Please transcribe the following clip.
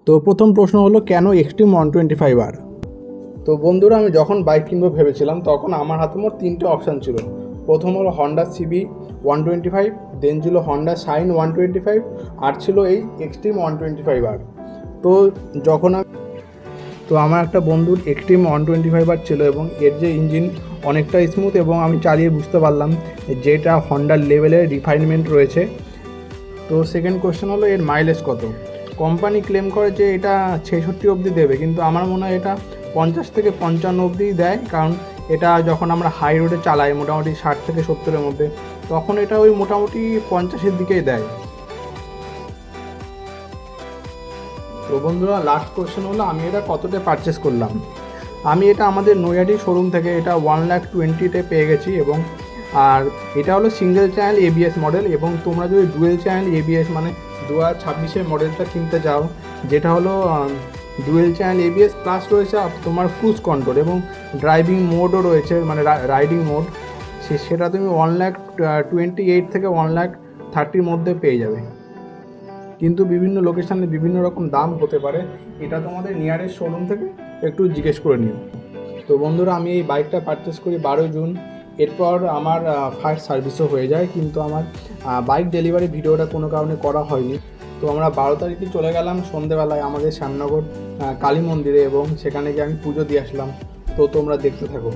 তো প্রথম প্রশ্ন হলো কেন এক্সট্রিম 125R। তো বন্ধুরা, আমি যখন বাইক কিনবো ভেবেছিলাম তখন আমার হাতে মোট তিনটে অপশান ছিল। প্রথম হলো হন্ডা সিবি 125, দেন ছিল হন্ডা শাইন 125, আর ছিল এই এক্সট্রিম 125R। তো যখন আমার একটা বন্ধুর এক্সট্রিম 125R ছিল এবং এর যে ইঞ্জিন অনেকটা স্মুথ এবং আমি চালিয়ে বুঝতে পারলাম যেটা হন্ডার লেভেলের রিফাইনমেন্ট রয়েছে। তো সেকেন্ড কোয়েশ্চেন হলো এর মাইলেজ কত। কোম্পানি ক্লেম করে যে এটা 66 অবধি দেবে, কিন্তু আমার মনে হয় এটা 50 থেকে 55 অবধি দেয়, কারণ এটা যখন আমরা হাই রোডে চালাই মোটামুটি 60 থেকে 70-এর মধ্যে, তখন এটা ওই মোটামুটি 50-এর দিকেই দেয়। তো বন্ধুরা, লাস্ট কোয়েশ্চেন হলো আমি এটা কতটা পারচেস করলাম। আমি এটা আমাদের নৈহাটি শোরুম থেকে এটা 1,20,000-তে পেয়ে গেছি, এবং আর এটা হলো সিঙ্গেল চ্যানেল এবিএস মডেল। এবং তোমরা যদি ডুয়েল চ্যানেল এবিএস মানে 2026-এর মডেলটা কিনতে চাও, যেটা হলো ডুয়েল চ্যানেল এবিএস প্লাস রয়েছে তোমার ক্রুজ কন্ট্রোল এবং ড্রাইভিং মোডও রয়েছে, মানে রাইডিং মোড, সেটা তুমি 1,28,000 থেকে 1,30,000-র মধ্যে পেয়ে যাবে। কিন্তু বিভিন্ন লোকেশানে বিভিন্ন রকম দাম হতে পারে, এটা তোমাদের নিয়ারেস্ট শোরুম থেকে একটু জিজ্ঞেস করে নিও। তো বন্ধুরা, আমি এই বাইকটা পারচেস করি 12 জুন। এরপর আমার ফার্স্ট সার্ভিসও হয়ে যায়, কিন্তু আমার বাইক ডেলিভারি ভিডিওটা কোনো কারণে করা হয়নি। তো আমরা 12 তারিখে চলে গেলাম সন্ধেবেলায় আমাদের শ্যামনগর কালী মন্দিরে, এবং সেখানে গিয়ে আমি পুজো দিয়ে আসলাম। তো তোমরা দেখতে থাকো।